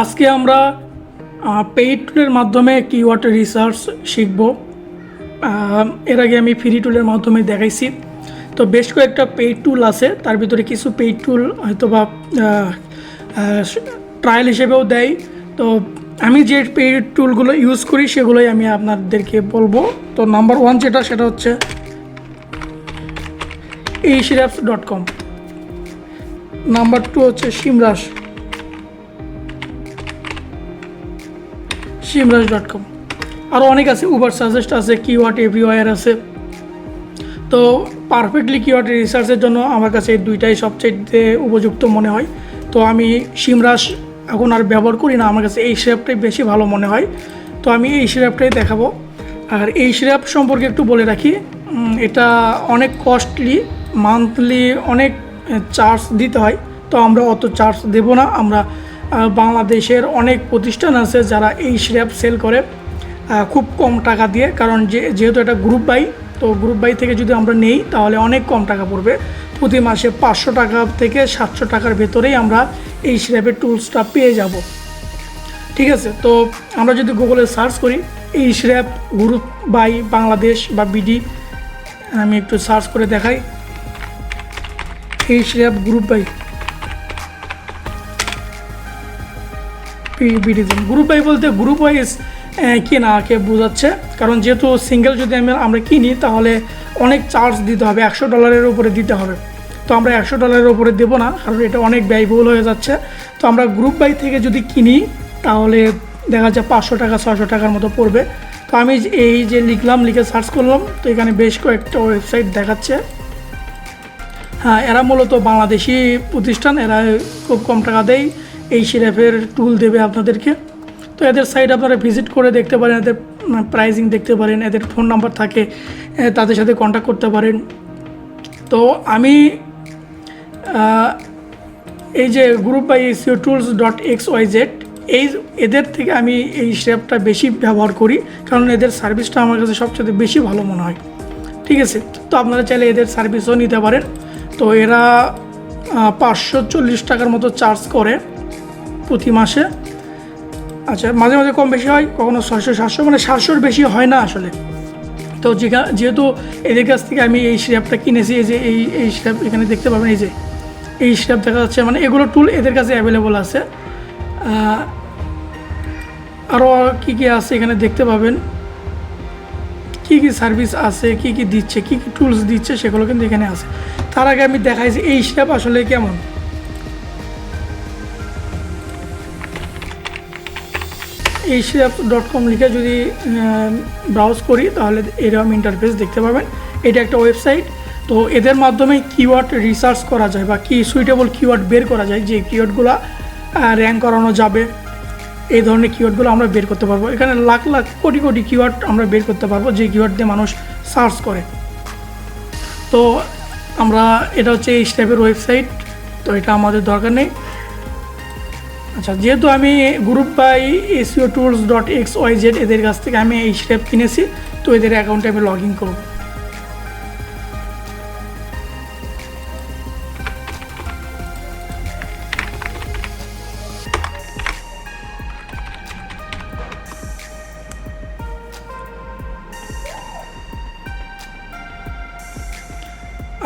আজকে আমরা পেইড টুলের মাধ্যমে কিওয়ার্ড রিসার্চ শিখব। এর আগে আমি ফ্রি টুলের মাধ্যমে দেখাইছি। তো বেশ কয়েকটা পেইড টুল আছে, তার ভিতরে কিছু পেইড টুল হয়তো বা ট্রায়াল হিসেবেও দেয়। তো আমি যে পেইড টুলগুলো ইউজ করি সেগুলোই আমি আপনাদেরকে বলবো। তো নাম্বার 1 সেটা হচ্ছে ahrefs.com, নাম্বার 2 হচ্ছে simrush.com, আরও অনেক আছে, উবার সাজেস্ট আছে, কিওয়ার্ড এভরিওয়্যার আছে। তো পারফেক্টলি কিওয়ার্ড রিসার্চের জন্য আমার কাছে এই দুইটাই সবচেয়ে উপযুক্ত মনে হয়। তো আমি সিমরাশ এখন আর ব্যবহার করি না, আমার কাছে ahrefs বেশি ভালো মনে হয়। তো আমি ahrefs দেখাবো। আর ahrefs সম্পর্কে একটু বলে রাখি, এটা অনেক কস্টলি, মান্থলি অনেক চার্জ দিতে হয়। তো আমরা অত চার্জ দেব না। আমরা বাংলাদেশের অনেক প্রতিষ্ঠান আছে যারা ahrefs সেল করে খুব কম টাকা দিয়ে, কারণ যেহেতু এটা গ্রুপ বাই, তো গ্রুপ বাই থেকে যদি আমরা নেই তাহলে অনেক কম টাকা পড়বে। প্রতি মাসে 500 টাকা থেকে 700 টাকার ভেতরেই আমরা ahrefs টুলসটা পেয়ে যাব। ঠিক আছে, তো আমরা যদি গুগলে সার্চ করি ahrefs গ্রুপ বাই বাংলাদেশ বা বিডি, আমি একটু সার্চ করে দেখাই। ahrefs গ্রুপ বাই বিডিজম, গ্রুপ বাই বলতে গ্রুপ ওয়াইজ কেনাকে বোঝাচ্ছে। কারণ যেহেতু সিঙ্গেল যদি আমরা কিনি তাহলে অনেক চার্জ দিতে হবে, $100 উপরে দিতে হবে। তো আমরা $100 উপরে দেবো না, কারণ এটা অনেক ব্যয়বহুল হয়ে যাচ্ছে। তো আমরা গ্রুপ বাই থেকে যদি কিনি তাহলে দেখা যায় 500 টাকা 600 টাকার মতো পড়বে। তো আমি এই যে লিখে সার্চ করলাম, তো এখানে বেশ কয়েকটা ওয়েবসাইট দেখাচ্ছে। হ্যাঁ, এরা মূলত বাংলাদেশি প্রতিষ্ঠান, এরা খুব কম টাকা দেয় ahrefs টুল দেবে আপনাদেরকে। তো এদের সাইট আপনারা ভিজিট করে দেখতে পারেন, এদের প্রাইজিং দেখতে পারেন, এদের ফোন নাম্বার থাকে, তাদের সাথে কন্ট্যাক্ট করতে পারেন। তো আমি এই যে গ্রুপ বাই SEOtools.xyz, এদের থেকে আমি ahrefs বেশি ব্যবহার করি, কারণ এদের সার্ভিসটা আমার কাছে সবচেয়ে বেশি ভালো মনে হয়। ঠিক আছে, তো আপনারা চাইলে এদের সার্ভিসও নিতে পারেন। তো এরা 540 টাকার মতো চার্জ করে প্রতি মাসে। আচ্ছা, মাঝে মাঝে কম বেশি হয়, কখনো 600-700, মানে 700-র বেশি হয় না আসলে। তো যেহেতু এদের কাছ থেকে আমি ahrefs কিনেছি, এই যে ahrefs এখানে দেখতে পাবেন, এই যে ahrefs দেখা যাচ্ছে, মানে এগুলো টুল এদের কাছে অ্যাভেলেবল আছে। আরও কী কী আছে এখানে দেখতে পাবেন, কী কী সার্ভিস আছে, কী কী দিচ্ছে, কী কী টুলস দিচ্ছে, সেগুলো কিন্তু এখানে আছে। তার আগে আমি দেখাই যে ahrefs আসলে কেমন। ahrefs.com লিখে যদি ব্রাউজ করি তাহলে এরকম ইন্টারফেস দেখতে পাবেন। এটা একটা ওয়েবসাইট। তো এদের মাধ্যমে কিওয়ার্ড রিসার্চ করা যায় বা সুইটেবল কিওয়ার্ড বের করা যায়, যে কিওয়ার্ডগুলো র্যাঙ্ক করানো যাবে, এই ধরনের কিওয়ার্ডগুলো আমরা বের করতে পারবো। এখানে লাখ লাখ কোটি কোটি কিওয়ার্ড আমরা বের করতে পারবো, যে কিওয়ার্ড দিয়ে মানুষ সার্চ করে। তো এটা হচ্ছে ahrefs ওয়েবসাইট, তো এটা আমাদের দরকার নেই। আচ্ছা, যেহেতু আমি গ্রুপ বাই SEOtools.xyz এদের কাছ থেকে আমি ahrefs কিনেছি, তো এদের অ্যাকাউন্টে আমি লগ ইন করব।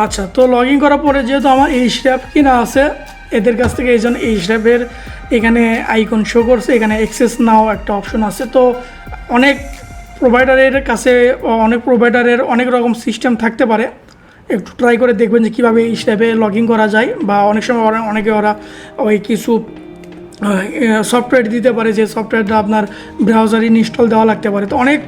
আচ্ছা, তো লগ ইন করার পরে যেহেতু আমার ahrefs কিনা আছে এদের কাছ থেকে, এই জন্য ahrefs এখানে আইকন শো করছে, এখানে অ্যাক্সেস নাও একটা অপশন আছে। তো অনেক প্রোভাইডারের কাছে অনেক রকম সিস্টেম থাকতে পারে, একটু ট্রাই করে দেখবেন যে কীভাবে ahrefs লগ ইন করা যায়। বা অনেক সময় অনেকে ওই কিছু সফটওয়্যার দিতে পারে, যে সফটওয়্যারটা আপনার ব্রাউজারে ইনস্টল দেওয়া লাগতে পারে। তো অনেক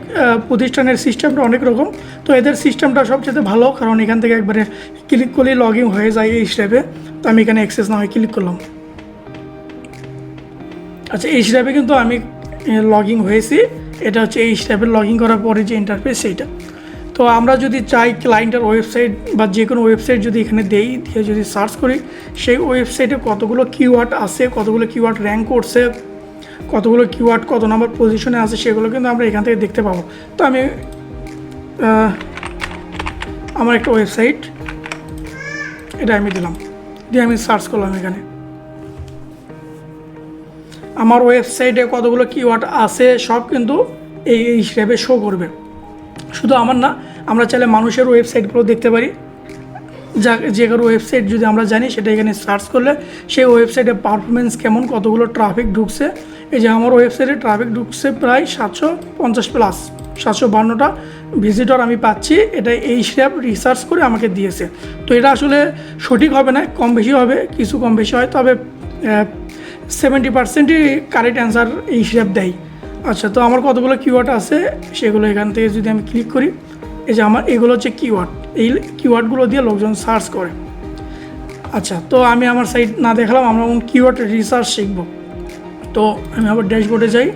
প্রতিষ্ঠানের সিস্টেমটা অনেক রকম। তো এদের সিস্টেমটা সবচেয়ে ভালো, কারণ এখান থেকে একবারে ক্লিক করলেই লগ ইন হয়ে যায় ahrefs। তো আমি এখানে অ্যাক্সেস নাও ক্লিক করলাম। আচ্ছা, ahrefs কিন্তু আমি লগ ইন হয়েছি। এটা হচ্ছে ahrefs লগ ইন করার পরে যে ইন্টারফেস সেইটা। তো আমরা যদি চাই ক্লায়েন্টের ওয়েবসাইট বা যে কোনো ওয়েবসাইট যদি এখানে দিয়ে যদি সার্চ করি, সেই ওয়েবসাইটে কতগুলো কিওয়ার্ড আছে, কতগুলো কিওয়ার্ড র্যাঙ্ক করছে, কতগুলো কিওয়ার্ড কত নাম্বার পজিশনে আছে, সেগুলো কিন্তু আমরা এখান থেকে দেখতে পাবো। তো আমি আমার একটা ওয়েবসাইট, এটা আমি দিলাম, দিয়ে আমি সার্চ করলাম এখানে। আমার ওয়েবসাইটে কতগুলো কিওয়ার্ড আছে সব কিন্তু এই হিসাবে শো করবে। শুধু আমার না, আমরা চাইলে মানুষের ওয়েবসাইটগুলো দেখতে পারি। যে কারো ওয়েবসাইট যদি আমরা জানি সেটা এখানে সার্চ করলে সেই ওয়েবসাইটে পারফরমেন্স কেমন, কতগুলো ট্রাফিক ঢুকছে। এই যে আমার ওয়েবসাইটে ট্রাফিক ঢুকছে প্রায় 750 প্লাস, 752টা ভিজিটর আমি পাচ্ছি। এটা এই হিসাব রিসার্চ করে আমাকে দিয়েছে। তো এটা আসলে সঠিক হবে না, কম বেশি হবে, কিছু কম বেশি হয়, তবে 70%ই কারেক্ট অ্যান্সার এই হিসাব দেয়। আচ্ছা, তো আমার কতগুলো কিওয়ার্ড আছে সেগুলো এখান থেকে যদি আমি ক্লিক করি, এই যে আমার এগুলো হচ্ছে কিওয়ার্ড। এই কিওয়ার্ডগুলো দিয়ে লোকজন সার্চ করে। আচ্ছা, তো আমি আমার সাইট না দেখালাম, আমরা কিওয়ার্ড রিসার্চ শিখব। তো আমি আবার ড্যাশবোর্ডে যাই।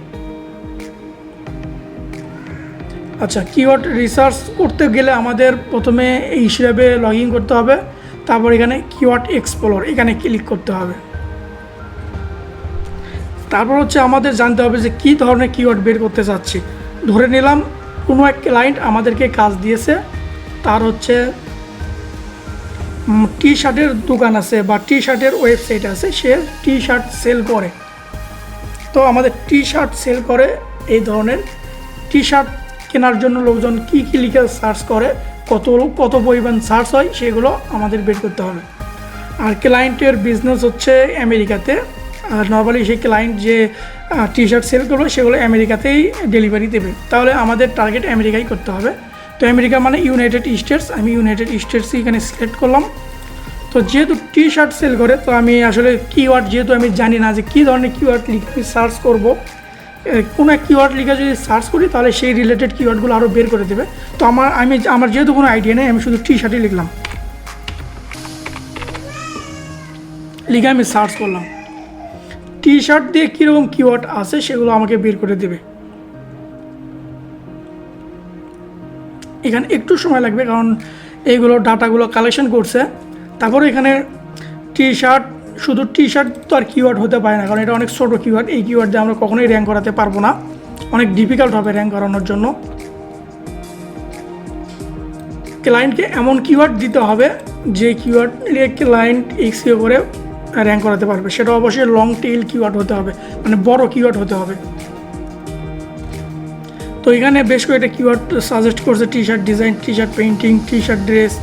আচ্ছা, কিওয়ার্ড রিসার্চ করতে গেলে আমাদের প্রথমে এই হিসাবে লগ ইন করতে হবে। তারপর এখানে কিওয়ার্ড এক্সপ্লোর এখানে ক্লিক করতে হবে। তারপর হচ্ছে আমাদের জানতে হবে যে কী ধরনের কিওয়ার্ড বের করতে চাচ্ছি। ধরে নিলাম কোনো এক ক্লায়েন্ট আমাদেরকে কাজ দিয়েছে, তার হচ্ছে টি শার্টের দোকান আছে বা টি শার্টের ওয়েবসাইট আছে, সে টি শার্ট সেল করে। তো আমাদের টি শার্ট সেল করে এই ধরনের টি শার্ট কেনার জন্য লোকজন কী কী লিখে সার্চ করে, কত পরিমাণ সার্চ হয় সেগুলো আমাদের বের করতে হবে। আর ক্লায়েন্টের বিজনেস হচ্ছে আমেরিকাতে, আর নর্মালি সেই ক্লায়েন্ট যে টি শার্ট সেল করবে সেগুলো আমেরিকাতেই ডেলিভারি দেবে, তাহলে আমাদের টার্গেট আমেরিকাই করতে হবে। তো আমেরিকা মানে ইউনাইটেড স্টেটস, আমি ইউনাইটেড স্টেটসই এখানে সিলেক্ট করলাম। তো যেহেতু টি শার্ট সেল করে, তো আমি আসলে কিওয়ার্ড যেহেতু আমি জানি না যে কী ধরনের কিওয়ার্ড লিখে আমি সার্চ করবো, কোনো এক কিওয়ার্ড লিখে যদি সার্চ করি তাহলে সেই রিলেটেড কিওয়ার্ডগুলো আরও বের করে দেবে। তো আমার যেহেতু কোনো আইডিয়া নেই, আমি শুধু টি শার্টই লিখলাম, লিখে আমি সার্চ করলাম। টি শার্ট দিয়ে কীরকম কিওয়ার্ড আছে সেগুলো আমাকে বের করে দেবে। এখানে একটু সময় লাগবে কারণ এইগুলো ডাটাগুলো কালেকশন করছে। তারপরে এখানে টি শার্ট, শুধু টি শার্ট তো আর কিওয়ার্ড হতে পারে না, কারণ এটা অনেক ছোটো কিওয়ার্ড। এই কিওয়ার্ড দিয়ে আমরা কখনোই র্যাঙ্ক করাতে পারবো না, অনেক ডিফিকাল্ট হবে র্যাঙ্ক করানোর জন্য। ক্লায়েন্টকে এমন কিওয়ার্ড দিতে হবে যে কিওয়ার্ড নিয়ে ক্লায়েন্ট এক্সিও করে র্যাঙ্ক করাতে পারবে। সেটা অবশ্যই লং টেইল কিওয়ার্ড হতে হবে, মানে বড় কিওয়ার্ড হতে হবে। তো এখানে বেশ কয়েকটা কিওয়ার্ড সাজেস্ট করছে, T shirt design, T shirt painting, T shirt dress.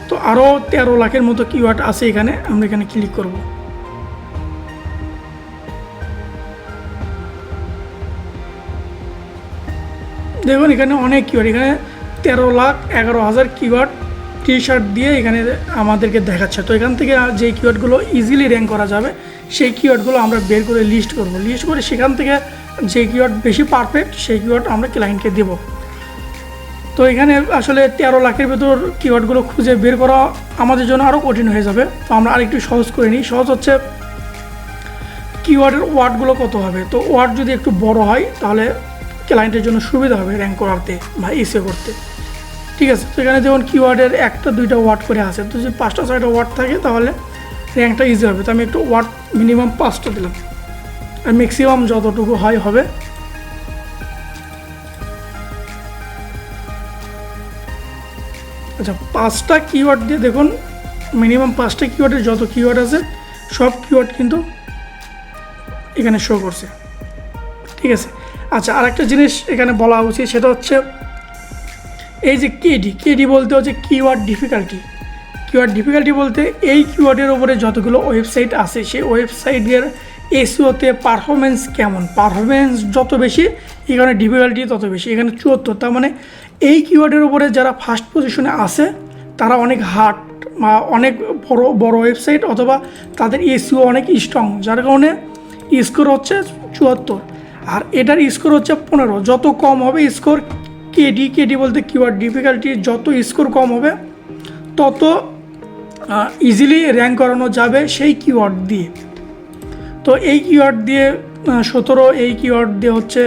তো আরও 13 লাখের মতো কিওয়ার্ড আছে এখানে। আমরা এখানে ক্লিক করব। দেখুন এখানে অনেক কিওয়ার্ড, এখানে 13,11,000 কিওয়ার্ড টি শার্ট দিয়ে এখানে আমাদেরকে দেখাচ্ছে। তো এখান থেকে যে কিওয়ার্ডগুলো ইজিলি র্যাঙ্ক করা যাবে সেই কিওয়ার্ডগুলো আমরা বের করে লিস্ট করব। লিস্ট করে সেখান থেকে যে কিওয়ার্ড বেশি পারফেক্ট সেই কিওয়ার্ড আমরা ক্লায়েন্টকে দেব। তো এখানে আসলে 13 লাখের ভেতর কিওয়ার্ডগুলো খুঁজে বের করা আমাদের জন্য আরও কঠিন হয়ে যাবে। তো আমরা আরেকটু সহজ করে নিই। সহজ হচ্ছে কিওয়ার্ডের ওয়ার্ডগুলো কত হবে। তো ওয়ার্ড যদি একটু বড় হয় তাহলে ক্লায়েন্টের জন্য সুবিধা হবে র্যাঙ্ক করাতে বা এসিও করতে। ঠিক আছে, তো এখানে যেমন কিওয়ার্ডের 1-2টা ওয়ার্ড করে আছে, তো যদি 5টা-6টা ওয়ার্ড থাকে তাহলে র্যাঙ্কটা ইজি হবে। তো আমি একটু ওয়ার্ড মিনিমাম 5টা দিলাম, আর ম্যাক্সিমাম যতটুকু হয় হবে। আচ্ছা, 5টা কিওয়ার্ড দিয়ে দেখুন, মিনিমাম 5টা কিওয়ার্ডের যত কিওয়ার্ড আছে সব কিওয়ার্ড কিন্তু এখানে শো করছে। ঠিক আছে, আচ্ছা আরেকটা জিনিস এখানে বলা উচিত, সেটা হচ্ছে এই যে কেডি বলতে হচ্ছে কিওয়ার্ড ডিফিকাল্টি। কিওয়ার্ড ডিফিকাল্টি বলতে এই কিওয়ার্ডের ওপরে যতগুলো ওয়েবসাইট আছে সেই ওয়েবসাইটের এসইওতে পারফরমেন্স কেমন, পারফরমেন্স যত বেশি এখানে ডিফিকাল্টি তত বেশি। এখানে 74, তার মানে এই কিওয়ার্ডের উপরে যারা ফার্স্ট পজিশনে আছে তারা অনেক হার্ড বা অনেক বড় ওয়েবসাইট, অথবা তাদের এসইও অনেক স্ট্রং, যার কারণে স্কোর হচ্ছে 74 আর এটার স্কোর হচ্ছে 15। যত কম হবে স্কোর, কেডি বলতে কিওয়ার্ড ডিফিকাল্টি, যত স্কোর কম হবে তত ইজিলি র্যাঙ্ক করানো যাবে সেই কিওয়ার্ড দিয়ে। তো এই কিওয়ার্ড দিয়ে 17, এই কিওয়ার্ড দিয়ে হচ্ছে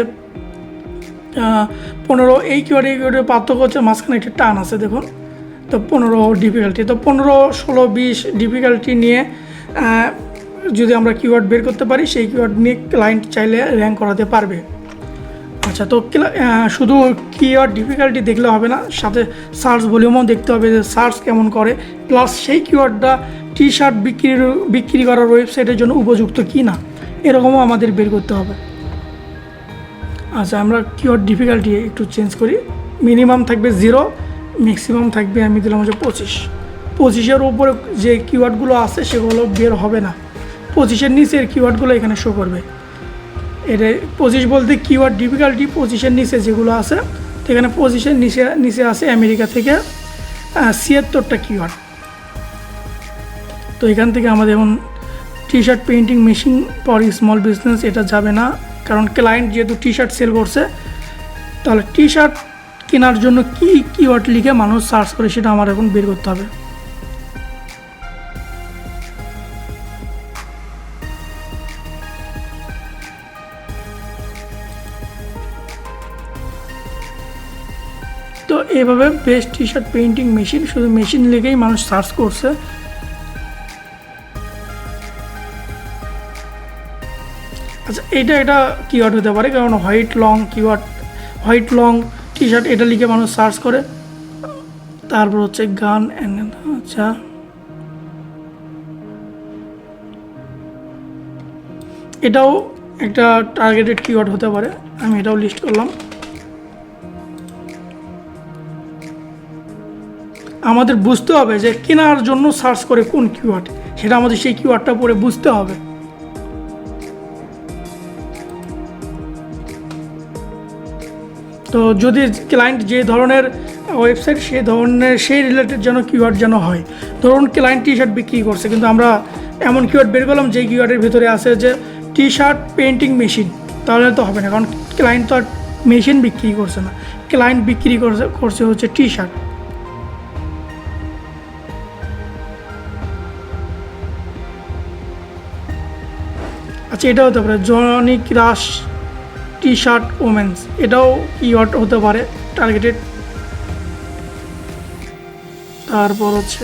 15। এই কিওয়ার্ডের পার্থক্য হচ্ছে মাঝখানে একটা টান আছে দেখুন। তো 15 ডিফিকাল্টি, তো 15, 16, 20 ডিফিকাল্টি নিয়ে যদি আমরা কিওয়ার্ড বের করতে পারি সেই কিওয়ার্ড নিয়ে ক্লায়েন্ট চাইলে র্যাঙ্ক করাতে পারবে। আচ্ছা, তো শুধু কিওয়ার্ড ডিফিকাল্টি দেখলে হবে না, সাথে সার্চ ভলিউমও দেখতে হবে যে সার্চ কেমন করে, প্লাস সেই কিওয়ার্ডটা টি শার্ট বিক্রি করার ওয়েবসাইটের জন্য উপযুক্ত কি না এরকমও আমাদের বের করতে হবে। আচ্ছা, আমরা কিওয়ার্ড ডিফিকাল্টি একটু চেঞ্জ করি। মিনিমাম থাকবে 0, ম্যাক্সিমাম থাকবে আমি দিলাম হচ্ছে 25। উপরে যে কিওয়ার্ডগুলো আছে সেগুলো বের হবে না, 25-এর নিচের কিওয়ার্ডগুলো এখানে শো করবে। এটা 25 বলতে কিওয়ার্ড ডিফিকাল্টি 25-এর নিচে যেগুলো আছে, তো এখানে 25-এর নিচে আছে আমেরিকা থেকে 76টা কিওয়ার্ড। তো এখান থেকে আমাদের এখন T shirt painting machine for small business এটা যাবে না, কারণ ক্লায়েন্ট যেহেতু টি শার্ট সেল করছে, তাহলে টি শার্ট কেনার জন্য কী কিওয়ার্ড লিখে মানুষ সার্চ করে সেটা আমার এখন বের করতে হবে। তো এইভাবে best T shirt painting machine, শুধু মেশিন লিখেই মানুষ সার্চ করছে। আচ্ছা, এটা কিওয়ার্ড হতে পারে, কারণ হোয়াইট লং টি শার্ট এটা লিখে মানুষ সার্চ করে। তারপর হচ্ছে গান, আচ্ছা এটাও একটা টার্গেটেড কিওয়ার্ড হতে পারে, আমি এটাও লিস্ট করলাম। আমাদের বুঝতে হবে যে কেনার জন্য সার্চ করে কোন কিওয়ার্ড, সেটা আমাদের সেই কিওয়ার্ডটা পরে বুঝতে হবে। তো যদি ক্লায়েন্ট যে ধরনের ওয়েবসাইট সেই রিলেটেড যেন কিওয়ার্ড যেন হয়। ধরুন ক্লায়েন্ট টি শার্ট বিক্রি করছে, কিন্তু আমরা এমন কিওয়ার্ড বের করলাম যে কিওয়ার্ডের ভিতরে আছে যে টি শার্ট পেইন্টিং মেশিন, তাহলে তো হবে না, কারণ ক্লায়েন্ট তো আর মেশিন বিক্রি করছে না, ক্লায়েন্ট বিক্রি করছে হচ্ছে টি শার্ট। আচ্ছা, এটা হতে পারে Johnny crush T shirt womens, এটাও কিওয়ার্ড হতে পারে টার্গেটেড। তারপর হচ্ছে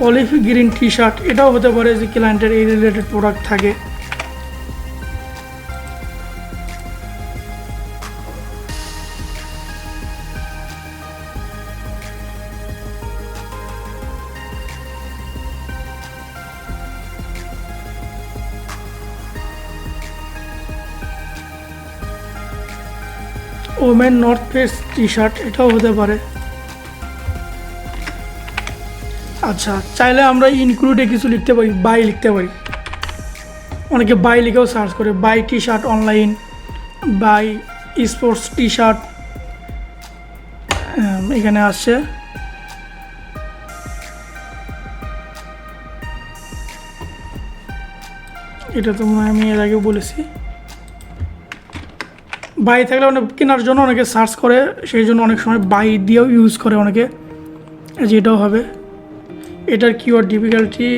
অলিভ গ্রিন টি শার্ট, এটাও হতে পারে যে ক্লায়েন্টের এই রিলেটেড প্রোডাক্ট থাকে। Women north face T shirt, এটাও হতে পারে। আচ্ছা, চাইলে আমরা ইনক্লুডে কিছু লিখতে পারি, বাই লিখতে পারি, অনেকে বাই লিখেও সার্চ করে, buy T shirt online, buy sports T shirt এখানে আসছে। এটা তো আমি এর আগেও বলেছি, বাই থাকলে অনেক কেনার জন্য অনেকে সার্চ করে, সেই জন্য অনেক সময় বাই দিয়েও ইউজ করে অনেকে, যেটাও হবে। এটার কিওয়ার্ড ডিফিকাল্টি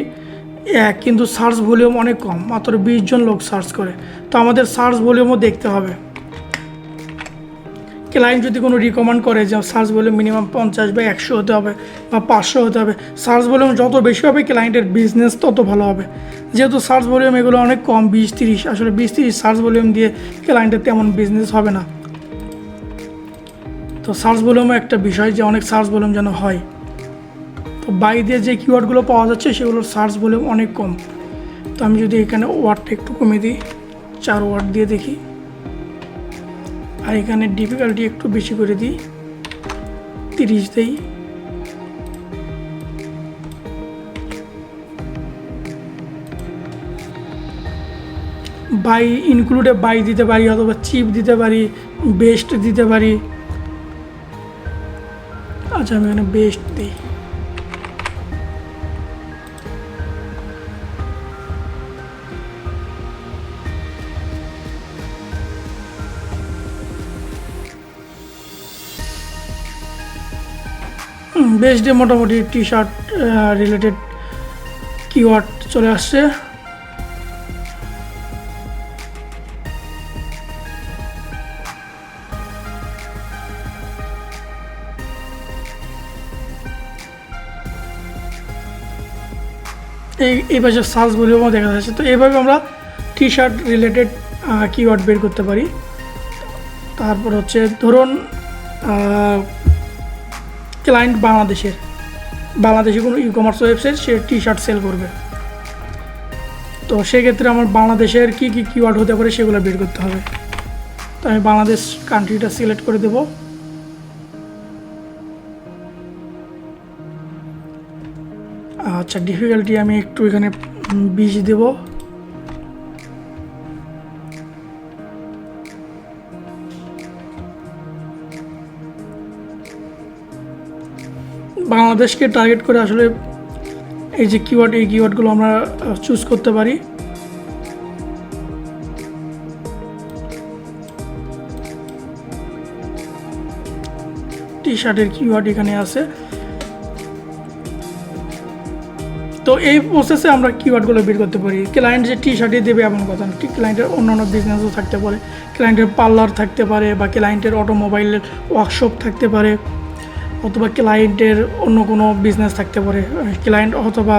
1, কিন্তু সার্চ ভলিউম অনেক কম, মাত্র 20 জন লোক সার্চ করে। তো আমাদের সার্চ ভলিউমও দেখতে হবে। ক্লায়েন্ট যদি কোনো রিকমেন্ড করে যে সার্চ ভলিউম মিনিমাম 50 বা 100 হতে হবে বা 500 হতে হবে, সার্চ ভলিউম যত বেশি হবে ক্লায়েন্টের বিজনেস তত ভালো হবে। যেহেতু সার্চ ভলিউম এগুলো অনেক কম, 20-30, আসলে 20-30 সার্চ ভলিউম দিয়ে ক্লায়েন্টের তেমন বিজনেস হবে না। তো সার্চ ভলিউমও একটা বিষয়, যে অনেক সার্চ ভলিউম যেন হয়। তো বাই দিয়ে যে কিওয়ার্ডগুলো পাওয়া যাচ্ছে সেগুলোর সার্চ ভলিউম অনেক কম। তো আমি যদি এখানে ওয়ার্ডটা একটু কমিয়ে দিই, 4 ওয়ার্ড দিয়ে দেখি, আর এখানে ডিফিকাল্টি একটু বেশি করে দিই, 30 দিই। বাই ইনক্লুডে বাই দিতে পারি, অথবা চিপ দিতে পারি, বেস্ট দিতে পারি। আচ্ছা, আমি এখানে বেস্ট দিই। বেস্ট ডে মোটামুটি টি শার্ট রিলেটেড কিওয়ার্ড চলে আসছে। এই পাশে সার্চ ভলিউমও দেখা যাচ্ছে। তো এইভাবে আমরা টি শার্ট রিলেটেড কিওয়ার্ড বের করতে পারি। তারপর হচ্ছে ধরুন ক্লায়েন্ট বাংলাদেশে কোনো ই কমার্স ওয়েবসাইট সে টি শার্ট সেল করবে, তো সেক্ষেত্রে আমার বাংলাদেশের কী কী কিওয়ার্ড হতে পারে সেগুলো বের করতে হবে। তো আমি বাংলাদেশ কান্ট্রিটা সিলেক্ট করে দেব। আচ্ছা, ডিফিকাল্টি আমি একটু এখানে 20 দেব। বাংলাদেশকে টার্গেট করে আসলে এই যে এই কিওয়ার্ডগুলো আমরা চুজ করতে পারি। টি শার্টের কিওয়ার্ড এখানে আছে। তো এই প্রসেসে আমরা কিওয়ার্ডগুলো বের করতে পারি। ক্লায়েন্ট যে টি শার্টই দেবে এমন কথা না, ক্লায়েন্টের অন্যান্য বিজনেসও থাকতে পারে, ক্লায়েন্টের পার্লার থাকতে পারে, বা ক্লায়েন্টের অটোমোবাইলের ওয়ার্কশপ থাকতে পারে, অথবা ক্লায়েন্টের অন্য কোনো বিজনেস থাকতে পারে। ক্লায়েন্ট অথবা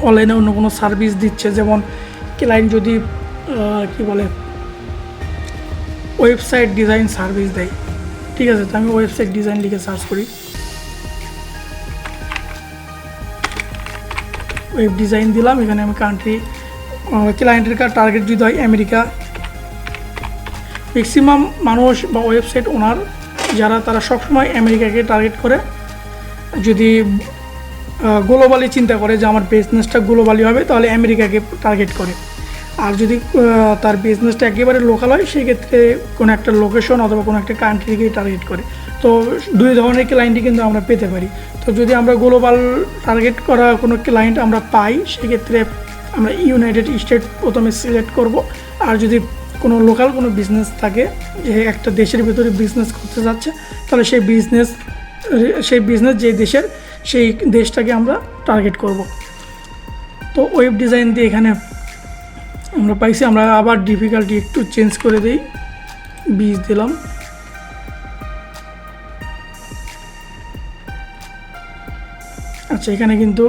অনলাইনে অন্য কোনো সার্ভিস দিচ্ছে, যেমন ক্লায়েন্ট যদি ওয়েবসাইট ডিজাইন সার্ভিস দেয়, ঠিক আছে। তো আমি ওয়েবসাইট ডিজাইন লিখে সার্চ করি, ওয়েব ডিজাইন দিলাম। এখানে আমি কান্ট্রি, ক্লায়েন্টের টার্গেট যদি হয় আমেরিকা। ম্যাক্সিমাম মানুষ বা ওয়েবসাইট ওনার যারা, তারা সবসময় আমেরিকাকে টার্গেট করে। যদি গ্লোবালি চিন্তা করে যে আমার বিজনেসটা গ্লোবালি হবে, তাহলে আমেরিকাকে টার্গেট করে। আর যদি তার বিজনেসটা একেবারে লোকাল হয়, সেক্ষেত্রে কোনো একটা লোকেশন অথবা কোনো একটা কান্ট্রিকে টার্গেট করে। তো দুই ধরনের ক্লায়েন্টই কিন্তু আমরা পেতে পারি। তো যদি আমরা গ্লোবাল টার্গেট করা কোনো ক্লায়েন্ট আমরা পাই, সেক্ষেত্রে আমরা ইউনাইটেড স্টেট প্রথমে সিলেক্ট করব। আর যদি কোনো লোকাল কোনো বিজনেস থাকে, যে একটা দেশের ভিতরে বিজনেস করতে যাচ্ছে, তাহলে সেই বিজনেস যে দেশের, সেই দেশটাকে আমরা টার্গেট করব। তো ওয়েব ডিজাইন দিয়ে এখানে আমরা পাইছি। আমরা আবার ডিফিকাল্টি একটু চেঞ্জ করে দিই, 20 দিলাম। আচ্ছা, এখানে কিন্তু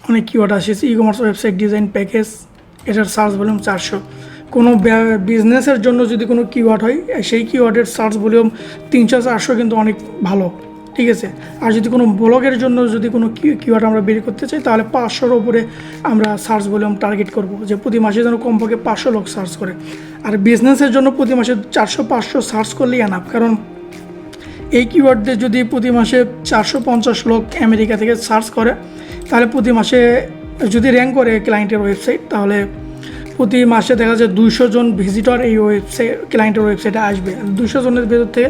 অনেক কিওয়ার্ড আসেছে। E commerce website design package, এটার সার্চ ভলিউম 400। কোনো বিজনেসের জন্য যদি কোনো কিওয়ার্ড হয়, সেই কিওয়ার্ডের সার্চ ভলিউম 300-400 কিন্তু অনেক ভালো, ঠিক আছে। আর যদি কোনো ব্লগের জন্য যদি কোনো কিওয়ার্ড আমরা বের করতে চাই, তাহলে 500-র উপরে আমরা সার্চ ভলিউম টার্গেট করব, যে প্রতি মাসে যেন কমপক্ষে 500 লোক সার্চ করে। আর বিজনেসের জন্য প্রতি মাসে 400-500 সার্চ করলেই এনাফ, কারণ এই কিওয়ার্ড দিয়ে যদি প্রতি মাসে 450 লোক আমেরিকা থেকে সার্চ করে, তাহলে প্রতি মাসে যদি র্যাঙ্ক করে ক্লায়েন্টের ওয়েবসাইট, তাহলে প্রতি মাসে দেখা যায় 200 জন ভিজিটর এই ক্লায়েন্টের ওয়েবসাইটে আসবে। 200 জনের ভেতর থেকে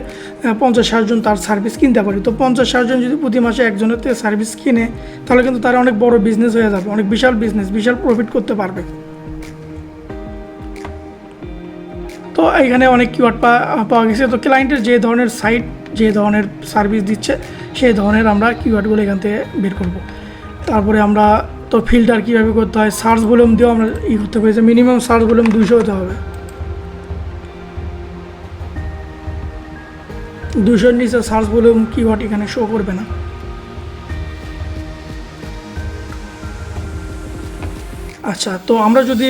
50-60 জন তার সার্ভিস কিনতে পারে। তো 50-60 জন যদি প্রতি মাসে একজনের থেকে সার্ভিস কিনে, তাহলে কিন্তু তারা অনেক বড় বিজনেস হয়ে যাবে, অনেক বিশাল বিজনেস, বিশাল প্রফিট করতে পারবে। তো এখানে অনেক কিওয়ার্ড পাওয়া গেছে। তো ক্লায়েন্টের যে ধরনের সাইট, যে ধরনের সার্ভিস দিচ্ছে, সেই ধরনের আমরা কিওয়ার্ডগুলো এখান থেকে বের করব। তারপরে আমরা তো ফিল্টার কীভাবে করতে হয়, সার্চ ভলিউম দিয়েও আমরা করতে পারি, যে মিনিমাম সার্চ ভলিউম 200 হতে হবে। 200-র নিচে সার্চ ভলিউম কিওয়ার্ড এখানে শো করবে না। আচ্ছা, তো আমরা যদি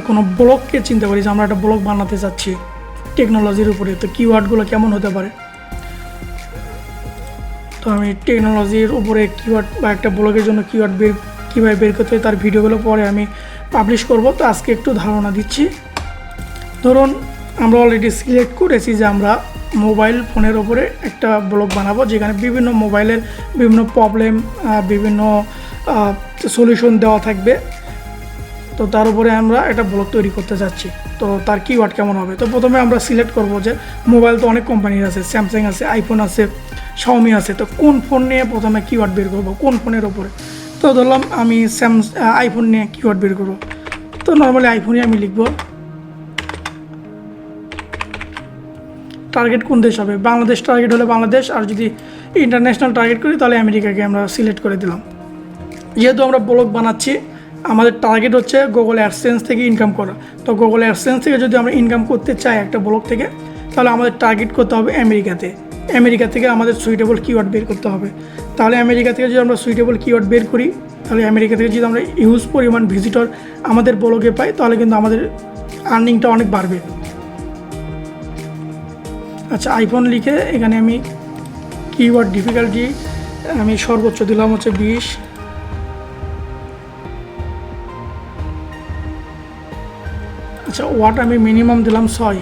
কোনো ব্লগকে চিন্তা করি, যে আমরা একটা ব্লগ বানাতে চাচ্ছি টেকনোলজির উপরে, তো কিওয়ার্ডগুলো কেমন হতে পারে। তো আমি টেকনোলজির উপরে কিওয়ার্ড বা একটা ব্লগের জন্য কিওয়ার্ড কীভাবে বের করতে হয়, তার ভিডিওগুলো পরে আমি পাবলিশ করব। তো আজকে একটু ধারণা দিচ্ছি। ধরুন আমরা অলরেডি সিলেক্ট করেছি যে আমরা মোবাইল ফোনের ওপরে একটা ব্লগ বানাবো, যেখানে বিভিন্ন মোবাইলের বিভিন্ন প্রবলেম, বিভিন্ন সলিউশন দেওয়া থাকবে। তো তার উপরে আমরা একটা ব্লগ তৈরি করতে যাচ্ছি। তো তার কিওয়ার্ড কেমন হবে। তো প্রথমে আমরা সিলেক্ট করব যে মোবাইল তো অনেক কোম্পানির আছে, স্যামসাং আছে, আইফোন আছে, শাওমি আছে। তো কোন ফোন নিয়ে প্রথমে কিওয়ার্ড বের করবো, কোন ফোনের ওপরে। তো ধরলাম আমি আইফোন নিয়ে কিওয়ার্ড বের করবো। তো নর্মালি আইফোনই আমি লিখব। টার্গেট কোন দেশ হবে, বাংলাদেশ টার্গেট হলে বাংলাদেশ, আর যদি ইন্টারন্যাশনাল টার্গেট করি তাহলে আমেরিকাকে আমরা সিলেক্ট করে দিলাম। যেহেতু আমরা ব্লগ বানাচ্ছি, আমাদের টার্গেট হচ্ছে গুগল অ্যাডসেন্স থেকে ইনকাম করা। তো গুগল অ্যাডসেন্স থেকে যদি আমরা ইনকাম করতে চাই একটা ব্লগ থেকে, তাহলে আমাদের টার্গেট করতে হবে আমেরিকাতে। আমেরিকা থেকে আমাদের সুইটেবল কিওয়ার্ড বের করতে হবে। তাহলে আমেরিকা থেকে যদি আমরা সুইটেবল কিওয়ার্ড বের করি, তাহলে আমেরিকা থেকে যদি আমরা হিউজ পরিমাণ ভিজিটর আমাদের ব্লগে পাই, তাহলে কিন্তু আমাদের আর্নিংটা অনেক বাড়বে। আচ্ছা, আইফোন লিখে এখানে আমি কিওয়ার্ড ডিফিকাল্টি আমি সর্বোচ্চ দিলাম হচ্ছে 20। আচ্ছা, ওয়াট আমি মিনিমাম দিলাম 6।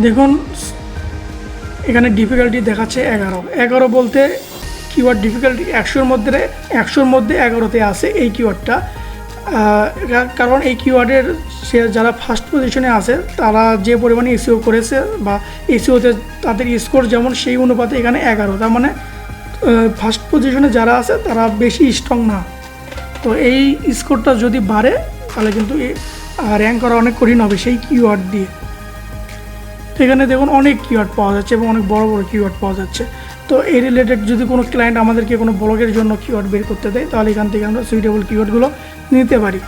দেখুন এখানে ডিফিকাল্টি দেখাচ্ছে 11 বলতে কিওয়ার্ড ডিফিকাল্টি 100-র মধ্যে 11তে আছে এই কিওয়ার্ডটা। কারণ এই কিওয়ার্ডের সে যারা ফার্স্ট পজিশনে আছে তারা যে পরিমাণে এসইও করেছে বা এসইওতে তাদের স্কোর যেমন সেই অনুপাতে এখানে 11, তার মানে ফার্স্ট পজিশনে যারা আছে তারা বেশি স্ট্রং না। তো এই স্কোরটা যদি বাড়ে তাহলে কিন্তু র্যাঙ্ক করা অনেক কঠিন হবে সেই কিওয়ার্ড দিয়ে। তো এখানে দেখুন অনেক কিওয়ার্ড পাওয়া যাচ্ছে এবং অনেক বড় বড় কিওয়ার্ড পাওয়া যাচ্ছে। তো এই রিলেটেড যদি কোনো ক্লায়েন্ট আমাদেরকে কোনো ব্লগের জন্য কিওয়ার্ড বের করতে দেয় তাহলে এখান থেকে আমরা সুইটেবল কিওয়ার্ডগুলো নিতে পারি।